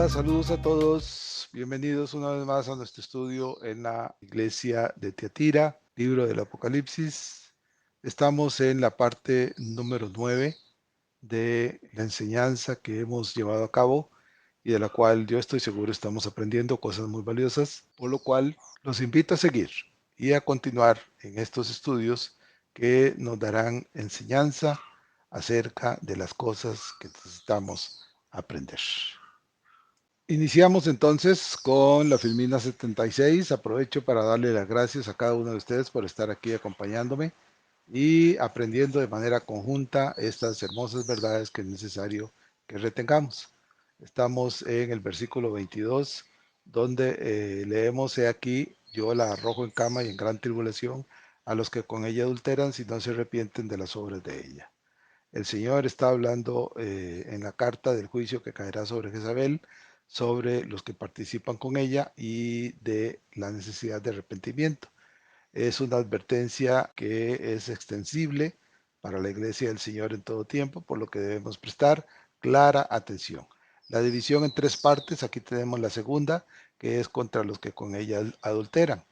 Hola, saludos a todos. Bienvenidos una vez más a nuestro estudio en la iglesia de Tiatira, libro del Apocalipsis. Estamos en la parte número 9 de la enseñanza que hemos llevado a cabo y de la cual yo estoy seguro estamos aprendiendo cosas muy valiosas, por lo cual los invito a seguir y a continuar en estos estudios que nos darán enseñanza acerca de las cosas que necesitamos aprender. Iniciamos entonces con la Filmina 76. Aprovecho para darle las gracias a cada uno de ustedes por estar aquí acompañándome y aprendiendo de manera conjunta estas hermosas verdades que es necesario que retengamos. Estamos en el versículo 22, donde leemos: He aquí, yo la arrojo en cama y en gran tribulación a los que con ella adulteran, si no se arrepienten de las obras de ella. El Señor está hablando en la carta del juicio que caerá sobre Jezabel, sobre los que participan con ella y de la necesidad de arrepentimiento. Es una advertencia que es extensible para la iglesia del Señor en todo tiempo, por lo que debemos prestar clara atención. La división en tres partes: aquí tenemos la segunda, que es contra los que con ella adulteran.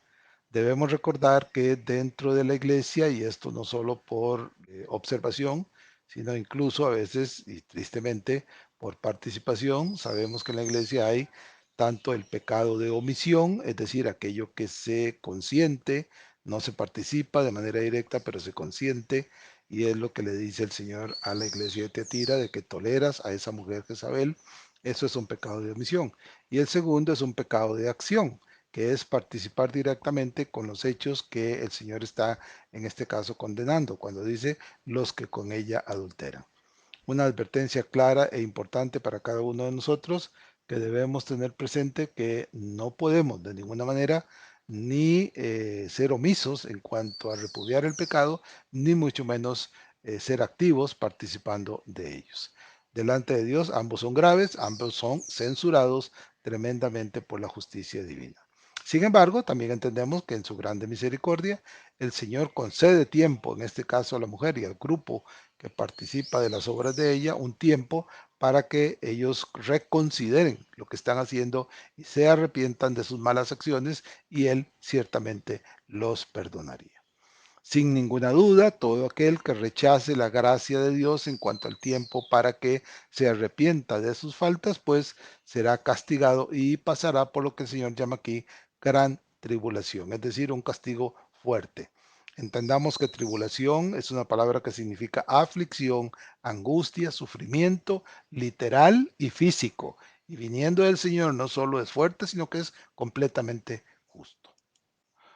Debemos recordar que dentro de la iglesia, y esto no solo por observación, sino incluso a veces, y tristemente, por participación, sabemos que en la iglesia hay tanto el pecado de omisión, es decir, aquello que se consiente, no se participa de manera directa, pero se consiente, y es lo que le dice el Señor a la iglesia de Tiatira, de que toleras a esa mujer Jezabel. Eso es un pecado de omisión. Y el segundo es un pecado de acción, que es participar directamente con los hechos que el Señor está en este caso condenando, cuando dice los que con ella adulteran. Una advertencia clara e importante para cada uno de nosotros, que debemos tener presente que no podemos de ninguna manera ni ser omisos en cuanto a repudiar el pecado, ni mucho menos ser activos participando de ellos. Delante de Dios ambos son graves, ambos son censurados tremendamente por la justicia divina. Sin embargo, también entendemos que en su grande misericordia el Señor concede tiempo, en este caso a la mujer y al grupo que participa de las obras de ella, un tiempo para que ellos reconsideren lo que están haciendo y se arrepientan de sus malas acciones, y Él ciertamente los perdonaría. Sin ninguna duda, todo aquel que rechace la gracia de Dios en cuanto al tiempo para que se arrepienta de sus faltas, pues será castigado y pasará por lo que el Señor llama aquí gran tribulación, es decir, un castigo fuerte. Entendamos que tribulación es una palabra que significa aflicción, angustia, sufrimiento literal y físico. Y viniendo del Señor no solo es fuerte, sino que es completamente justo.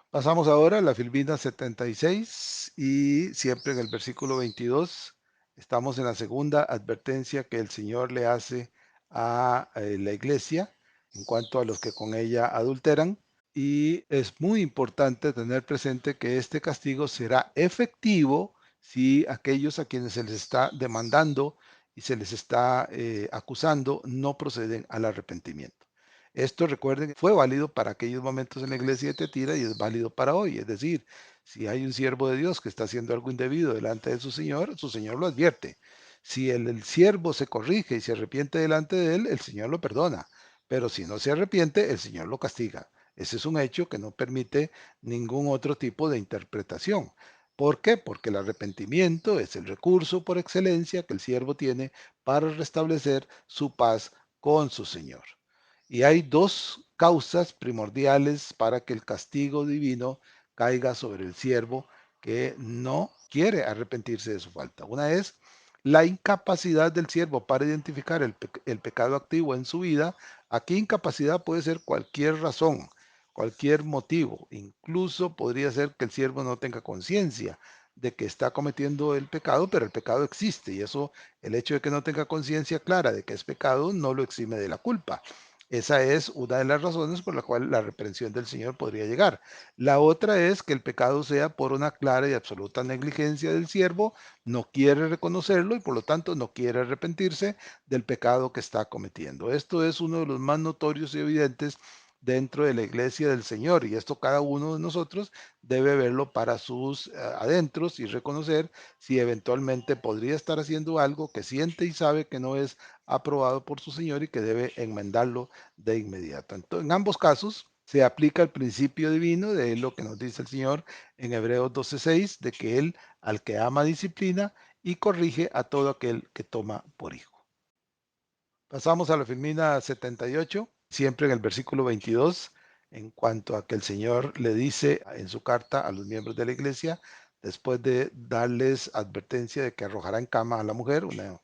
Pasamos ahora a la Filmina 76 y siempre en el versículo 22 estamos en la segunda advertencia que el Señor le hace a la iglesia en cuanto a los que con ella adulteran. Y es muy importante tener presente que este castigo será efectivo si aquellos a quienes se les está demandando y se les está acusando no proceden al arrepentimiento. Esto, recuerden, fue válido para aquellos momentos en la iglesia de Tetira y es válido para hoy. Es decir, si hay un siervo de Dios que está haciendo algo indebido delante de su Señor lo advierte. Si el siervo se corrige y se arrepiente delante de él, el Señor lo perdona. Pero si no se arrepiente, el Señor lo castiga. Ese es un hecho que no permite ningún otro tipo de interpretación. ¿Por qué? Porque el arrepentimiento es el recurso por excelencia que el siervo tiene para restablecer su paz con su Señor. Y hay dos causas primordiales para que el castigo divino caiga sobre el siervo que no quiere arrepentirse de su falta. Una es la incapacidad del siervo para identificar el pecado activo en su vida. Aquí incapacidad puede ser cualquier razón, cualquier motivo. Incluso podría ser que el siervo no tenga conciencia de que está cometiendo el pecado, pero el pecado existe, y eso, el hecho de que no tenga conciencia clara de que es pecado, no lo exime de la culpa. Esa es una de las razones por la cual la reprensión del Señor podría llegar. La otra es que el pecado sea por una clara y absoluta negligencia del siervo, no quiere reconocerlo y por lo tanto no quiere arrepentirse del pecado que está cometiendo. Esto es uno de los más notorios y evidentes dentro de la iglesia del Señor. Y esto cada uno de nosotros debe verlo para sus adentros y reconocer si eventualmente podría estar haciendo algo que siente y sabe que no es aprobado por su Señor y que debe enmendarlo de inmediato. Entonces, en ambos casos se aplica el principio divino de lo que nos dice el Señor en Hebreos 12:6, de que Él al que ama disciplina y corrige a todo aquel que toma por hijo. Pasamos a la Filmina 78, siempre en el versículo 22, en cuanto a que el Señor le dice en su carta a los miembros de la iglesia, después de darles advertencia de que arrojará en cama a la mujer, una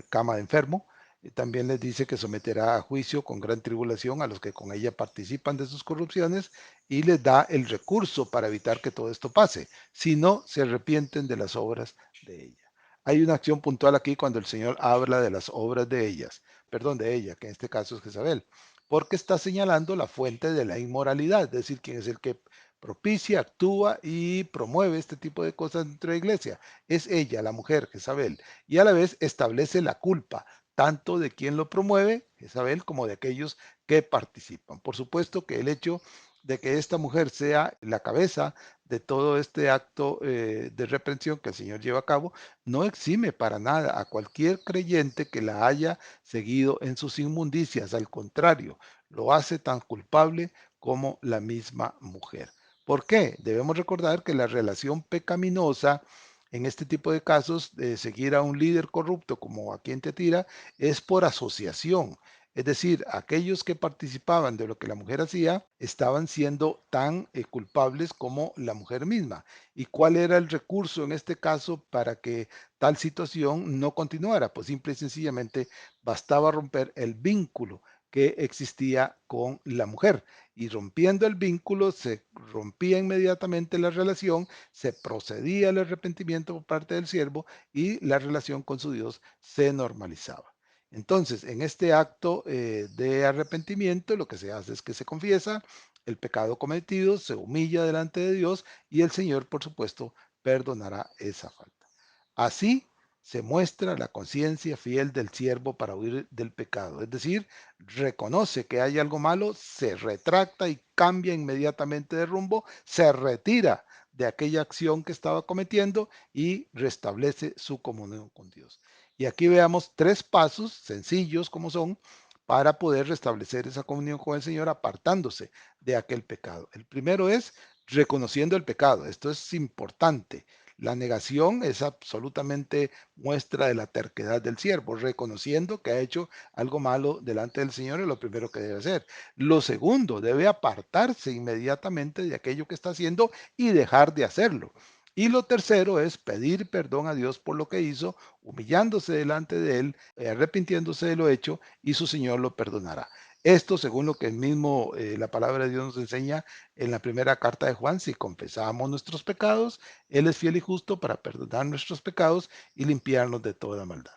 cama de enfermo. Y también les dice que someterá a juicio con gran tribulación a los que con ella participan de sus corrupciones y les da el recurso para evitar que todo esto pase, si no se arrepienten de las obras de ella. Hay una acción puntual aquí cuando el Señor habla de las obras de ellas, perdón, de ella, que en este caso es Jezabel, porque está señalando la fuente de la inmoralidad, es decir, quién es el que propicia, actúa y promueve este tipo de cosas dentro de la iglesia. Es ella, la mujer, Jezabel, y a la vez establece la culpa tanto de quien lo promueve, Jezabel, como de aquellos que participan. Por supuesto que el hecho de que esta mujer sea la cabeza de todo este acto de reprensión que el Señor lleva a cabo, no exime para nada a cualquier creyente que la haya seguido en sus inmundicias. Al contrario, lo hace tan culpable como la misma mujer. ¿Por qué? Debemos recordar que la relación pecaminosa en este tipo de casos, de seguir a un líder corrupto como a quien te tira, es por asociación. Es decir, aquellos que participaban de lo que la mujer hacía estaban siendo tan culpables como la mujer misma. ¿Y cuál era el recurso en este caso para que tal situación no continuara? Pues simple y sencillamente bastaba romper el vínculo que existía con la mujer. Y rompiendo el vínculo se rompía inmediatamente la relación, se procedía al arrepentimiento por parte del siervo y la relación con su Dios se normalizaba. Entonces, en este acto de arrepentimiento, lo que se hace es que se confiesa el pecado cometido, se humilla delante de Dios y el Señor, por supuesto, perdonará esa falta. Así se muestra la conciencia fiel del siervo para huir del pecado. Es decir, reconoce que hay algo malo, se retracta y cambia inmediatamente de rumbo, se retira de aquella acción que estaba cometiendo y restablece su comunión con Dios. Y aquí veamos tres pasos sencillos como son para poder restablecer esa comunión con el Señor apartándose de aquel pecado. El primero es reconociendo el pecado. Esto es importante. La negación es absolutamente muestra de la terquedad del siervo, reconociendo que ha hecho algo malo delante del Señor es lo primero que debe hacer. Lo segundo, debe apartarse inmediatamente de aquello que está haciendo y dejar de hacerlo. Y lo tercero es pedir perdón a Dios por lo que hizo, humillándose delante de Él, arrepintiéndose de lo hecho, y su Señor lo perdonará. Esto, según lo que el mismo la palabra de Dios nos enseña en la primera carta de Juan, si confesamos nuestros pecados, Él es fiel y justo para perdonar nuestros pecados y limpiarnos de toda maldad.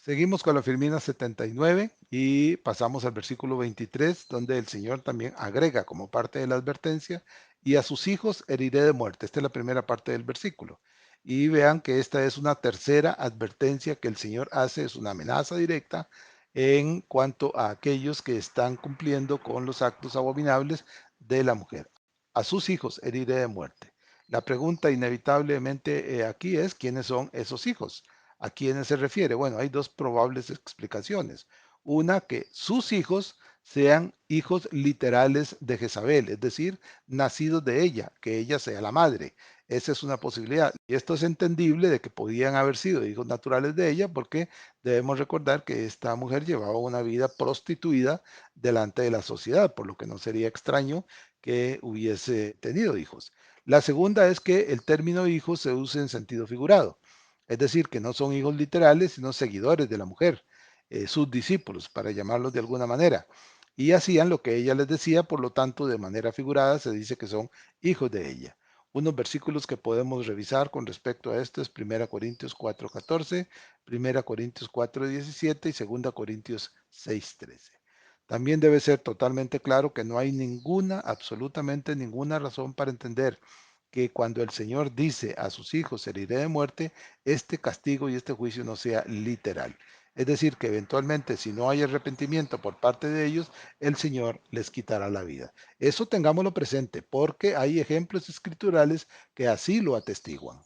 Seguimos con la Filmina 79 y pasamos al versículo 23, donde el Señor también agrega como parte de la advertencia, y a sus hijos heriré de muerte. Esta es la primera parte del versículo. Y vean que esta es una tercera advertencia que el Señor hace, es una amenaza directa en cuanto a aquellos que están cumpliendo con los actos abominables de la mujer. A sus hijos heriré de muerte. La pregunta inevitablemente aquí es, ¿quiénes son esos hijos? ¿A quiénes se refiere? Bueno, hay dos probables explicaciones. Una, que sus hijos sean hijos literales de Jezabel, es decir, nacidos de ella, que ella sea la madre. Esa es una posibilidad. Y esto es entendible de que podían haber sido hijos naturales de ella, porque debemos recordar que esta mujer llevaba una vida prostituida delante de la sociedad, por lo que no sería extraño que hubiese tenido hijos. La segunda es que el término hijo se use en sentido figurado. Es decir, que no son hijos literales, sino seguidores de la mujer, sus discípulos, para llamarlos de alguna manera. Y hacían lo que ella les decía, por lo tanto, de manera figurada se dice que son hijos de ella. Unos versículos que podemos revisar con respecto a esto es 1 Corintios 4:14, 1 Corintios 4:17 y 2 Corintios 6:13. También debe ser totalmente claro que no hay ninguna, absolutamente ninguna razón para entender que cuando el Señor dice a sus hijos heriré de muerte, este castigo y este juicio no sea literal. Es decir, que eventualmente si no hay arrepentimiento por parte de ellos, el Señor les quitará la vida. Eso tengámoslo presente, porque hay ejemplos escriturales que así lo atestiguan.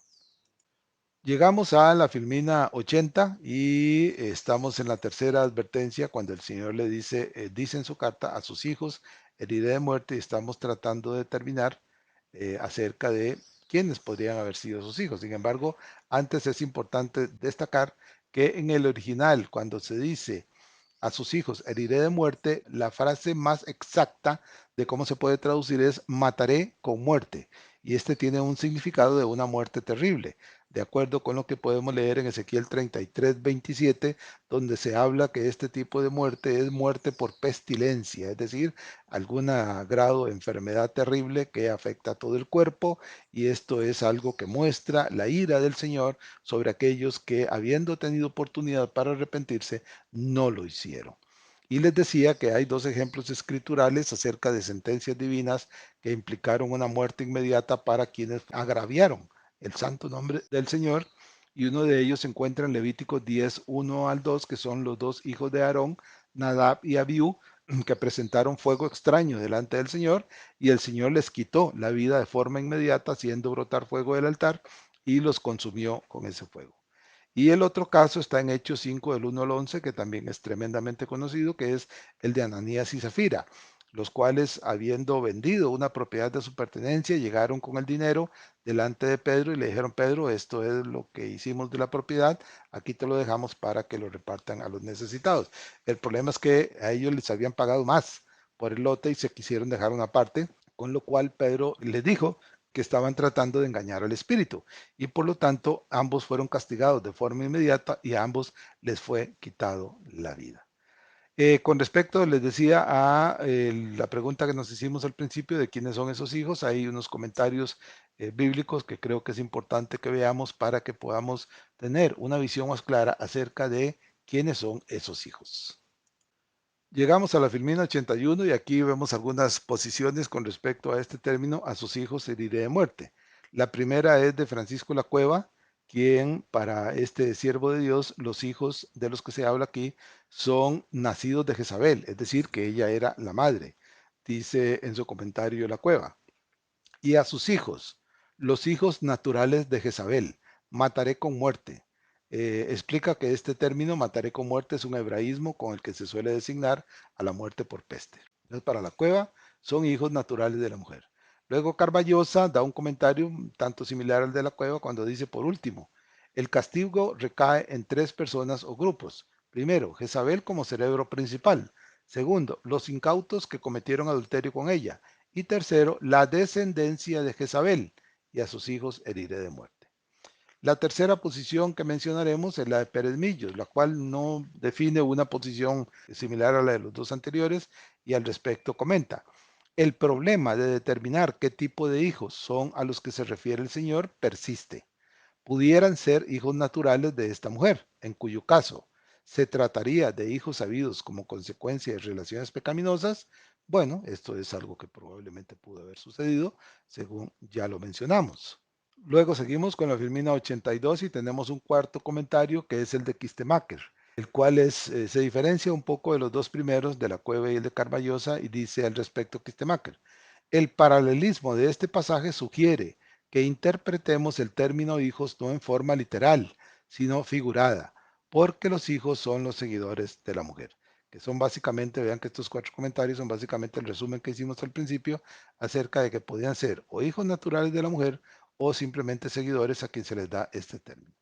Llegamos a la Filmina 80 y estamos en la tercera advertencia cuando el Señor le dice, dice en su carta a sus hijos, heriré de muerte y estamos tratando de determinar acerca de quiénes podrían haber sido sus hijos. Sin embargo, antes es importante destacar que en el original, cuando se dice a sus hijos heriré de muerte, la frase más exacta de cómo se puede traducir es mataré con muerte. Y este tiene un significado de una muerte terrible, de acuerdo con lo que podemos leer en Ezequiel 33:27, donde se habla que este tipo de muerte es muerte por pestilencia, es decir, algún grado de enfermedad terrible que afecta a todo el cuerpo, y esto es algo que muestra la ira del Señor sobre aquellos que, habiendo tenido oportunidad para arrepentirse, no lo hicieron. Y les decía que hay dos ejemplos escriturales acerca de sentencias divinas que implicaron una muerte inmediata para quienes agraviaron el santo nombre del Señor. Y uno de ellos se encuentra en Levíticos 10, 1 al 2, que son los dos hijos de Aarón, Nadab y Abiú, que presentaron fuego extraño delante del Señor, y el Señor les quitó la vida de forma inmediata, haciendo brotar fuego del altar, y los consumió con ese fuego. Y el otro caso está en Hechos 5 del 1 al 11, que también es tremendamente conocido, que es el de Ananías y Zafira, los cuales, habiendo vendido una propiedad de su pertenencia, llegaron con el dinero delante de Pedro y le dijeron, Pedro, esto es lo que hicimos de la propiedad, aquí te lo dejamos para que lo repartan a los necesitados. El problema es que a ellos les habían pagado más por el lote y se quisieron dejar una parte, con lo cual Pedro les dijo que estaban tratando de engañar al Espíritu y por lo tanto ambos fueron castigados de forma inmediata y a ambos les fue quitado la vida. Con respecto, les decía, a la pregunta que nos hicimos al principio de quiénes son esos hijos, hay unos comentarios bíblicos que creo que es importante que veamos para que podamos tener una visión más clara acerca de quiénes son esos hijos. Llegamos a la Filmina 81 y aquí vemos algunas posiciones con respecto a este término, a sus hijos heriré de muerte. La primera es de Francisco La Cueva, quien para este siervo de Dios, los hijos de los que se habla aquí son nacidos de Jezabel, es decir, que ella era la madre, dice en su comentario La Cueva y a sus hijos, los hijos naturales de Jezabel, mataré con muerte. Explica que este término, mataré con muerte, es un hebraísmo con el que se suele designar a la muerte por peste. Entonces, para la cueva, son hijos naturales de la mujer. Luego, Carballosa da un comentario tanto similar al de la cueva cuando dice, por último, el castigo recae en tres personas o grupos. Primero, Jezabel como cerebro principal. Segundo, los incautos que cometieron adulterio con ella. Y tercero, la descendencia de Jezabel, y a sus hijos heriré de muerte. La tercera posición que mencionaremos es la de Pérez Millos, la cual no define una posición similar a la de los dos anteriores y al respecto comenta. El problema de determinar qué tipo de hijos son a los que se refiere el Señor persiste. Pudieran ser hijos naturales de esta mujer, en cuyo caso se trataría de hijos habidos como consecuencia de relaciones pecaminosas. Bueno, esto es algo que probablemente pudo haber sucedido, según ya lo mencionamos. Luego seguimos con la Filmina 82 y tenemos un cuarto comentario que es el de Quistemacher, el cual se diferencia un poco de los dos primeros, de la Cueva y el de Carballosa, y dice al respecto Quistemacher. El paralelismo de este pasaje sugiere que interpretemos el término hijos no en forma literal, sino figurada, porque los hijos son los seguidores de la mujer, que son básicamente, vean que estos cuatro comentarios son básicamente el resumen que hicimos al principio acerca de que podían ser o hijos naturales de la mujer o simplemente seguidores a quien se les da este término.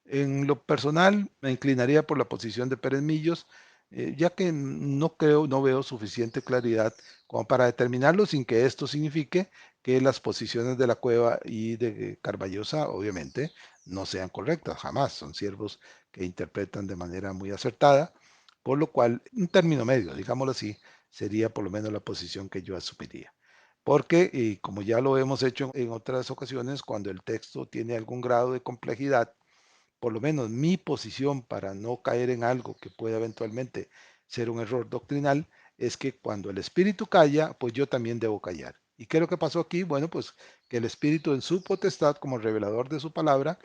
En lo personal, me inclinaría por la posición de Pérez Millos, ya que no creo, no veo suficiente claridad como para determinarlo sin que esto signifique que las posiciones de la Cueva y de Carballosa, obviamente, no sean correctas, jamás. Son siervos que interpretan de manera muy acertada, por lo cual un término medio, digámoslo así, sería por lo menos la posición que yo asumiría. Porque, y como ya lo hemos hecho en otras ocasiones, cuando el texto tiene algún grado de complejidad, por lo menos mi posición para no caer en algo que pueda eventualmente ser un error doctrinal, es que cuando el Espíritu calla, pues yo también debo callar. ¿Y qué es lo que pasó aquí? Bueno, pues que el Espíritu en su potestad como revelador de su palabra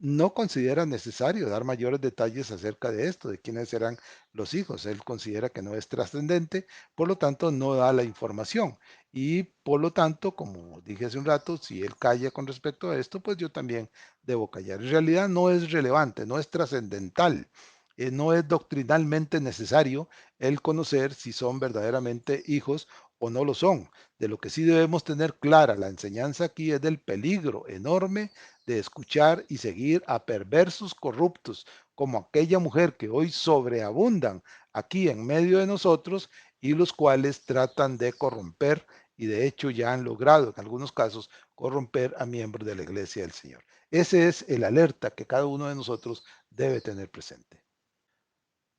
no considera necesario dar mayores detalles acerca de esto, de quiénes serán los hijos. Él considera que no es trascendente, por lo tanto no da la información. Y por lo tanto, como dije hace un rato, si él calla con respecto a esto, pues yo también debo callar. En realidad no es relevante, no es trascendental. No es doctrinalmente necesario el conocer si son verdaderamente hijos o no lo son. De lo que sí debemos tener clara la enseñanza aquí es del peligro enorme de escuchar y seguir a perversos corruptos como aquella mujer que hoy sobreabundan aquí en medio de nosotros y los cuales tratan de corromper y de hecho ya han logrado en algunos casos corromper a miembros de la iglesia del Señor. Ese es el alerta que cada uno de nosotros debe tener presente.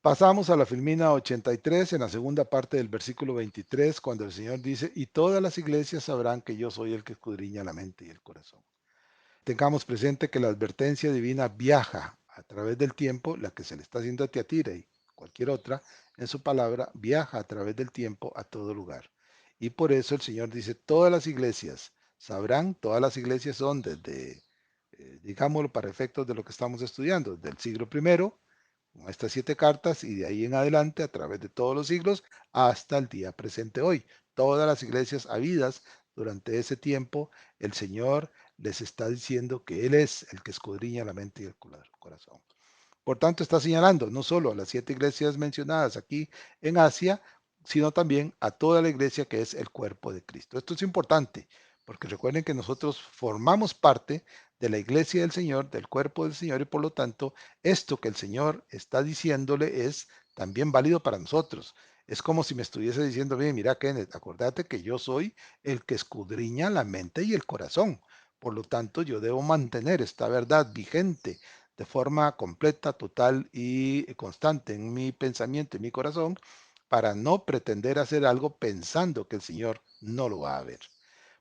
Pasamos a la Filmina 83 en la segunda parte del versículo 23, cuando el Señor dice, y todas las iglesias sabrán que yo soy el que escudriña la mente y el corazón. Tengamos presente que la advertencia divina viaja a través del tiempo, la que se le está haciendo a Tiatira y cualquier otra, en su palabra, viaja a través del tiempo a todo lugar. Y por eso el Señor dice, todas las iglesias sabrán, todas las iglesias son desde, digámoslo para efectos de lo que estamos estudiando, del siglo primero, con estas 7 cartas, y de ahí en adelante, a través de todos los siglos, hasta el día presente hoy. Todas las iglesias habidas durante ese tiempo, el Señor les está diciendo que Él es el que escudriña la mente y el corazón. Por tanto, está señalando no solo a las 7 iglesias mencionadas aquí en Asia, sino también a toda la iglesia que es el cuerpo de Cristo. Esto es importante, porque recuerden que nosotros formamos parte de la iglesia del Señor, del cuerpo del Señor, y por lo tanto, esto que el Señor está diciéndole es también válido para nosotros. Es como si me estuviese diciendo, bien, mira, Kenneth, acordate que yo soy el que escudriña la mente y el corazón. Por lo tanto, yo debo mantener esta verdad vigente de forma completa, total y constante en mi pensamiento y mi corazón para no pretender hacer algo pensando que el Señor no lo va a ver.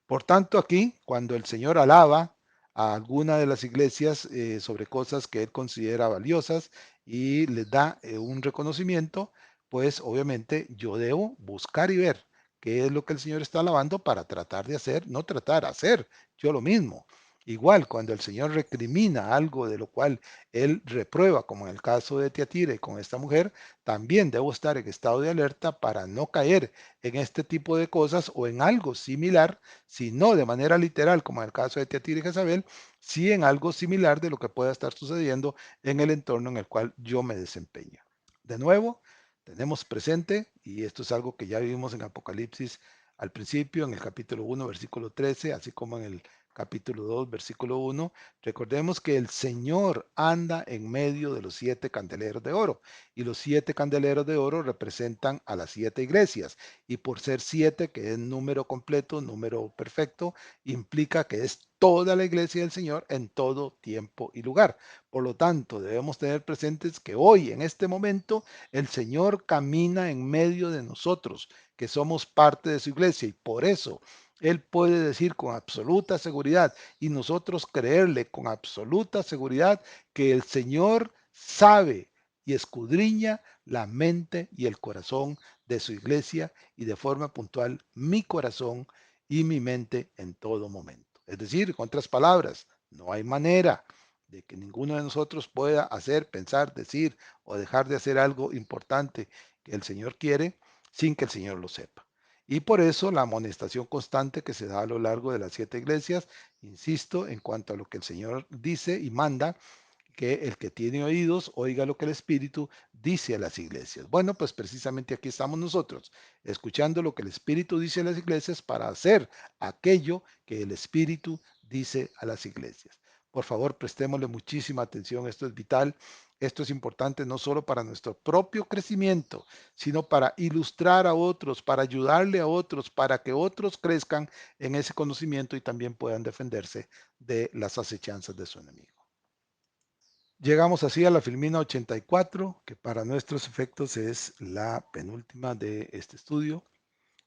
Por tanto, aquí, cuando el Señor alaba a alguna de las iglesias sobre cosas que él considera valiosas y les da un reconocimiento, pues obviamente yo debo buscar y ver qué es lo que el Señor está alabando para tratar de hacer, no tratar, hacer yo lo mismo. Igual, cuando el Señor recrimina algo de lo cual Él reprueba, como en el caso de Tiatira y con esta mujer, también debo estar en estado de alerta para no caer en este tipo de cosas o en algo similar, si no de manera literal, como en el caso de Tiatira y Jezabel, sí en algo similar de lo que pueda estar sucediendo en el entorno en el cual yo me desempeño. De nuevo, tenemos presente, y esto es algo que ya vimos en Apocalipsis al principio, en el capítulo 1, versículo 13, así como en el capítulo 2, versículo 1, recordemos que el Señor anda en medio de los 7 candeleros de oro, y los 7 candeleros de oro representan a las 7 iglesias, y por ser 7, que es número completo, número perfecto, implica que es toda la iglesia del Señor en todo tiempo y lugar. Por lo tanto, debemos tener presentes que hoy, en este momento, el Señor camina en medio de nosotros, que somos parte de su iglesia, y por eso Él puede decir con absoluta seguridad y nosotros creerle con absoluta seguridad que el Señor sabe y escudriña la mente y el corazón de su iglesia y de forma puntual mi corazón y mi mente en todo momento. Es decir, con otras palabras, no hay manera de que ninguno de nosotros pueda hacer, pensar, decir o dejar de hacer algo importante que el Señor quiere sin que el Señor lo sepa. Y por eso la amonestación constante que se da a lo largo de las 7 iglesias, insisto, en cuanto a lo que el Señor dice y manda, que el que tiene oídos oiga lo que el Espíritu dice a las iglesias. Bueno, pues precisamente aquí estamos nosotros, escuchando lo que el Espíritu dice a las iglesias para hacer aquello que el Espíritu dice a las iglesias. Por favor, prestémosle muchísima atención, esto es vital. Esto es importante no solo para nuestro propio crecimiento, sino para ilustrar a otros, para ayudarle a otros, para que otros crezcan en ese conocimiento y también puedan defenderse de las acechanzas de su enemigo. Llegamos así a la Filmina 84, que para nuestros efectos es la penúltima de este estudio,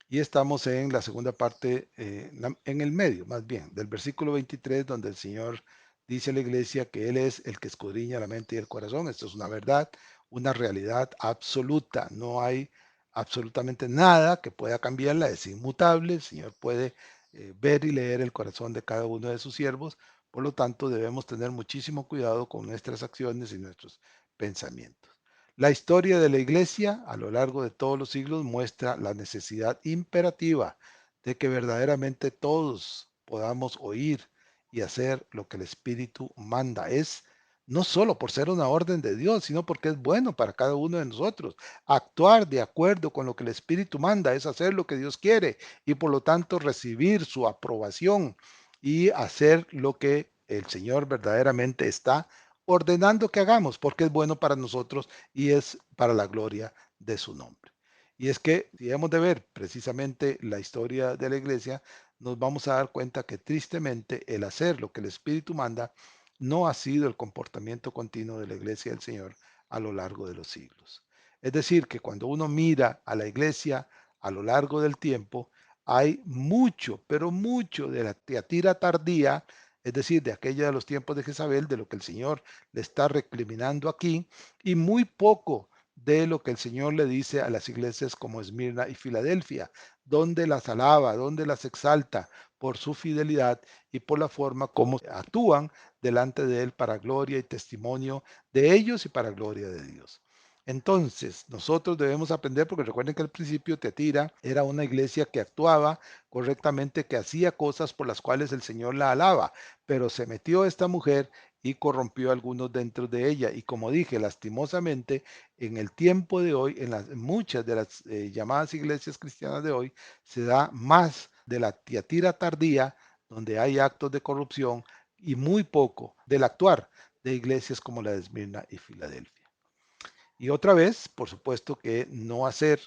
y estamos en la segunda parte, en el medio más bien, del versículo 23, donde el Señor dice a la iglesia que Él es el que escudriña la mente y el corazón. Esto es una verdad, una realidad absoluta. No hay absolutamente nada que pueda cambiarla, es inmutable. El Señor puede ver y leer el corazón de cada uno de sus siervos. Por lo tanto, debemos tener muchísimo cuidado con nuestras acciones y nuestros pensamientos. La historia de la iglesia a lo largo de todos los siglos muestra la necesidad imperativa de que verdaderamente todos podamos oír y hacer lo que el Espíritu manda. Es no solo por ser una orden de Dios, sino porque es bueno para cada uno de nosotros. Actuar de acuerdo con lo que el Espíritu manda es hacer lo que Dios quiere y por lo tanto recibir su aprobación y hacer lo que el Señor verdaderamente está ordenando que hagamos, porque es bueno para nosotros y es para la gloria de su nombre. Y es que si hemos de ver precisamente la historia de la iglesia, nos vamos a dar cuenta que tristemente el hacer lo que el Espíritu manda no ha sido el comportamiento continuo de la iglesia del Señor a lo largo de los siglos. Es decir, que cuando uno mira a la iglesia a lo largo del tiempo, hay mucho, pero mucho de la teatira tardía, es decir, de aquella de los tiempos de Jezabel, de lo que el Señor le está recriminando aquí, y muy poco de lo que el Señor le dice a las iglesias como Esmirna y Filadelfia, donde las alaba, donde las exalta por su fidelidad y por la forma como actúan delante de Él para gloria y testimonio de ellos y para gloria de Dios. Entonces, nosotros debemos aprender, porque recuerden que al principio Teatira era una iglesia que actuaba correctamente, que hacía cosas por las cuales el Señor la alaba, pero se metió esta mujer y corrompió a algunos dentro de ella. Y como dije, lastimosamente, en el tiempo de hoy, en muchas de las llamadas iglesias cristianas de hoy, se da más de la Teatira tardía, donde hay actos de corrupción, y muy poco del actuar de iglesias como la de Esmirna y Filadelfia. Y otra vez, por supuesto que no hacer,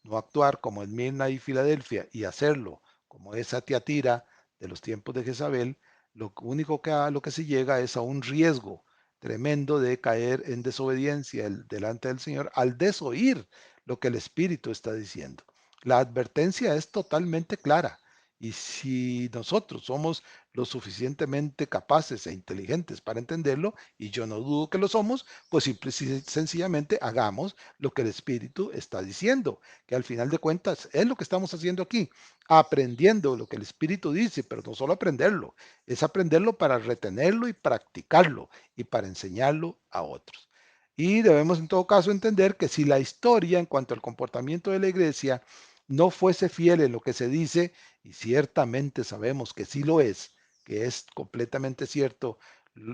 no actuar como en Mirna y Filadelfia y hacerlo como esa Tiatira de los tiempos de Jezabel, lo único que a lo que se llega es a un riesgo tremendo de caer en desobediencia delante del Señor al desoír lo que el Espíritu está diciendo. La advertencia es totalmente clara. Y si nosotros somos lo suficientemente capaces e inteligentes para entenderlo, y yo no dudo que lo somos, pues simple y sencillamente hagamos lo que el Espíritu está diciendo, que al final de cuentas es lo que estamos haciendo aquí, aprendiendo lo que el Espíritu dice, pero no solo aprenderlo, es aprenderlo para retenerlo y practicarlo y para enseñarlo a otros. Y debemos en todo caso entender que si la historia en cuanto al comportamiento de la iglesia no fuese fiel en lo que se dice, y ciertamente sabemos que sí lo es, que es completamente cierto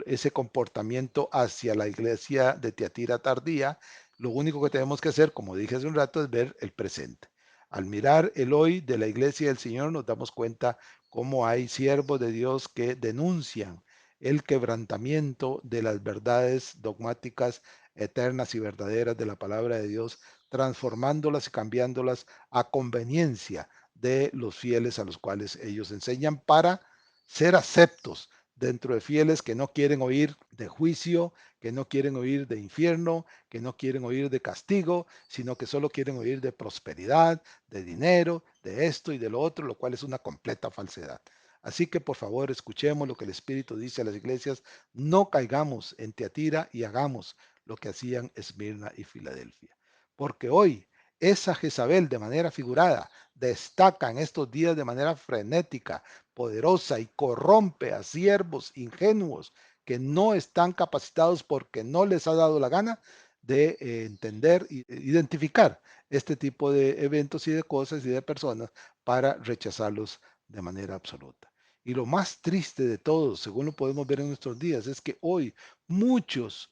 ese comportamiento hacia la iglesia de Tiatira tardía, lo único que tenemos que hacer, como dije hace un rato, es ver el presente. Al mirar el hoy de la iglesia del Señor, nos damos cuenta cómo hay siervos de Dios que denuncian el quebrantamiento de las verdades dogmáticas eternas y verdaderas de la palabra de Dios, transformándolas y cambiándolas a conveniencia de los fieles a los cuales ellos enseñan para ser aceptos dentro de fieles que no quieren oír de juicio, que no quieren oír de infierno, que no quieren oír de castigo, sino que solo quieren oír de prosperidad, de dinero, de esto y de lo otro, lo cual es una completa falsedad. Así que por favor escuchemos lo que el Espíritu dice a las iglesias, no caigamos en Teatira y hagamos lo que hacían Esmirna y Filadelfia. Porque hoy esa Jezabel de manera figurada destaca en estos días de manera frenética, poderosa y corrompe a siervos ingenuos que no están capacitados porque no les ha dado la gana de entender e identificar este tipo de eventos y de cosas y de personas para rechazarlos de manera absoluta. Y lo más triste de todo, según lo podemos ver en nuestros días, es que hoy muchos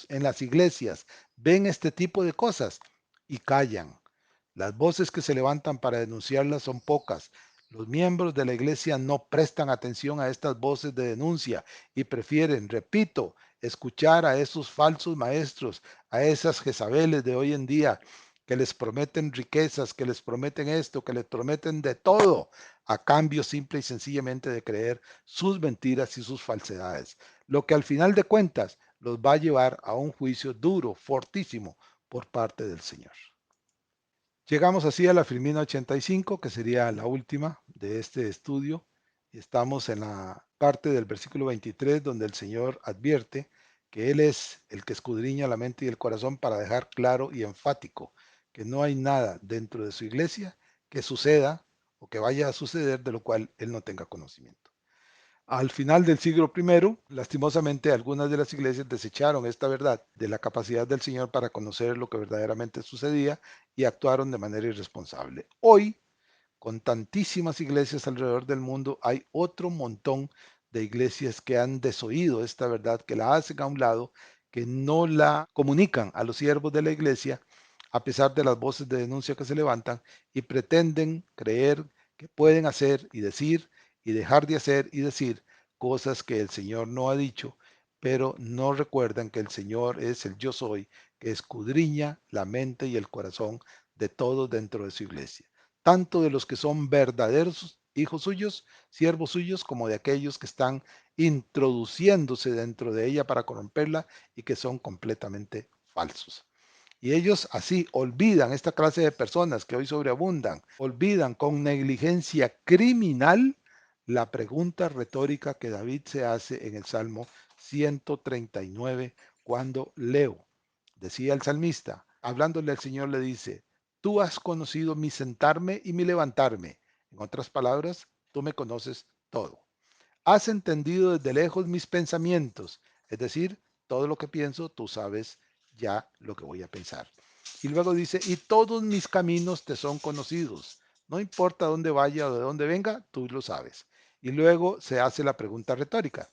en las iglesias ven este tipo de cosas y callan. Las voces que se levantan para denunciarlas son pocas. Los miembros de la iglesia no prestan atención a estas voces de denuncia y prefieren, repito, escuchar a esos falsos maestros, a esas Jezabeles de hoy en día que les prometen riquezas, que les prometen esto, que les prometen de todo, a cambio simple y sencillamente de creer sus mentiras y sus falsedades. Lo que al final de cuentas los va a llevar a un juicio duro, fortísimo por parte del Señor. Llegamos así a la Filmina 85, que sería la última de este estudio. Estamos en la parte del versículo 23, donde el Señor advierte que Él es el que escudriña la mente y el corazón para dejar claro y enfático que no hay nada dentro de su iglesia que suceda o que vaya a suceder de lo cual Él no tenga conocimiento. Al final del siglo primero, lastimosamente, algunas de las iglesias desecharon esta verdad de la capacidad del Señor para conocer lo que verdaderamente sucedía y actuaron de manera irresponsable. Hoy, con tantísimas iglesias alrededor del mundo, hay otro montón de iglesias que han desoído esta verdad, que la hacen a un lado, que no la comunican a los siervos de la iglesia, a pesar de las voces de denuncia que se levantan, y pretenden creer que pueden hacer y decir y dejar de hacer y decir cosas que el Señor no ha dicho, pero no recuerdan que el Señor es el yo soy, que escudriña la mente y el corazón de todos dentro de su iglesia, tanto de los que son verdaderos hijos suyos, siervos suyos, como de aquellos que están introduciéndose dentro de ella para corromperla y que son completamente falsos. Y ellos así olvidan esta clase de personas que hoy sobreabundan, olvidan con negligencia criminal la pregunta retórica que David se hace en el Salmo 139 cuando leo. Decía el salmista, hablándole al Señor, le dice, tú has conocido mi sentarme y mi levantarme. En otras palabras, tú me conoces todo. Has entendido desde lejos mis pensamientos, es decir, todo lo que pienso, tú sabes ya lo que voy a pensar. Y luego dice, y todos mis caminos te son conocidos. No importa dónde vaya o de dónde venga, tú lo sabes. Y luego se hace la pregunta retórica.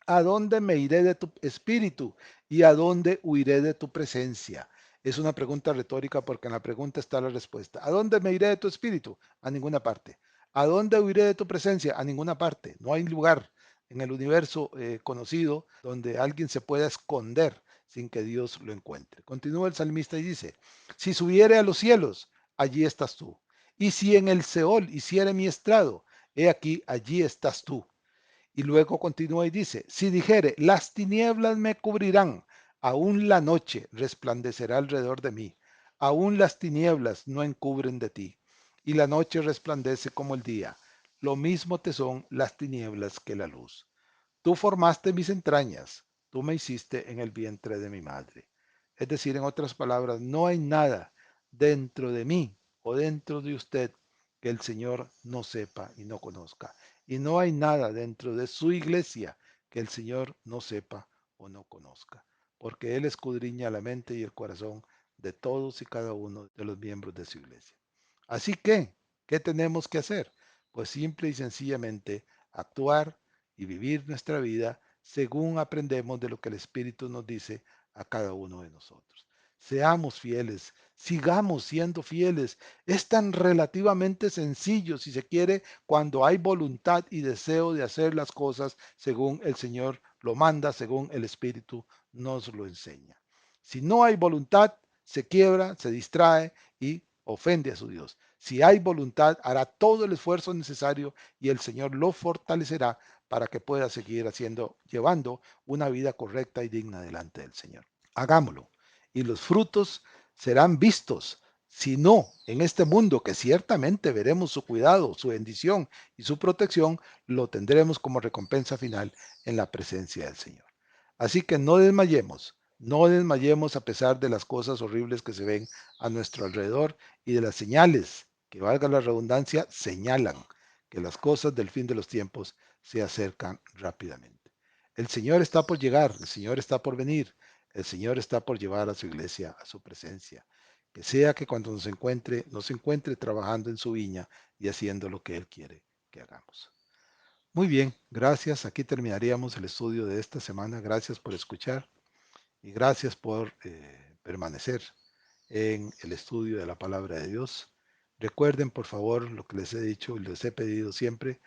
¿A dónde me iré de tu espíritu y a dónde huiré de tu presencia? Es una pregunta retórica porque en la pregunta está la respuesta. ¿A dónde me iré de tu espíritu? A ninguna parte. ¿A dónde huiré de tu presencia? A ninguna parte. No hay lugar en el universo conocido donde alguien se pueda esconder sin que Dios lo encuentre. Continúa el salmista y dice, si subiere a los cielos, allí estás tú. Y si en el Seol hiciere mi estrado, he aquí, allí estás tú. Y luego continúa y dice, si dijere, las tinieblas me cubrirán, aún la noche resplandecerá alrededor de mí, aún las tinieblas no encubren de ti, y la noche resplandece como el día. Lo mismo te son las tinieblas que la luz. Tú formaste mis entrañas, tú me hiciste en el vientre de mi madre. Es decir, en otras palabras, no hay nada dentro de mí o dentro de usted que el Señor no sepa y no conozca. Y no hay nada dentro de su iglesia que el Señor no sepa o no conozca, porque Él escudriña la mente y el corazón de todos y cada uno de los miembros de su iglesia. Así que, ¿qué tenemos que hacer? Pues simple y sencillamente actuar y vivir nuestra vida según aprendemos de lo que el Espíritu nos dice a cada uno de nosotros. Seamos fieles, sigamos siendo fieles. Es tan relativamente sencillo, si se quiere, cuando hay voluntad y deseo de hacer las cosas según el Señor lo manda, según el Espíritu nos lo enseña. Si no hay voluntad, se quiebra, se distrae y ofende a su Dios. Si hay voluntad, hará todo el esfuerzo necesario y el Señor lo fortalecerá para que pueda seguir haciendo, llevando una vida correcta y digna delante del Señor. Hagámoslo. Y los frutos serán vistos, si no en este mundo, que ciertamente veremos su cuidado, su bendición y su protección, lo tendremos como recompensa final en la presencia del Señor. Así que no desmayemos, no desmayemos a pesar de las cosas horribles que se ven a nuestro alrededor y de las señales, que valga la redundancia, señalan que las cosas del fin de los tiempos se acercan rápidamente. El Señor está por llegar, el Señor está por venir, el Señor está por llevar a su iglesia a su presencia. Que sea que cuando nos encuentre trabajando en su viña y haciendo lo que Él quiere que hagamos. Muy bien, gracias. Aquí terminaríamos el estudio de esta semana. Gracias por escuchar y gracias por permanecer en el estudio de la palabra de Dios. Recuerden, por favor, lo que les he dicho y les he pedido siempre.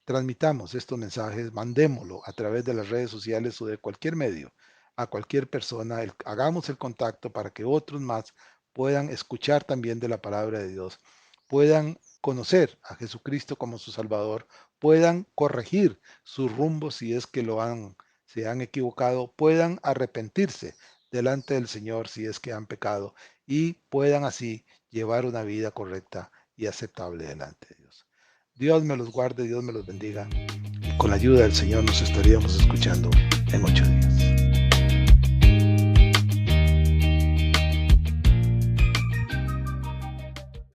Transmitamos estos mensajes, mandémoslo a través de las redes sociales o de cualquier medio a cualquier persona. Hagamos el contacto para que otros más puedan escuchar también de la palabra de Dios, puedan conocer a Jesucristo como su Salvador, puedan corregir su rumbo si es que se han equivocado, puedan arrepentirse delante del Señor si es que han pecado y puedan así llevar una vida correcta y aceptable delante de Dios. Dios me los guarde, Dios me los bendiga. Y con la ayuda del Señor nos estaríamos escuchando en 8 días.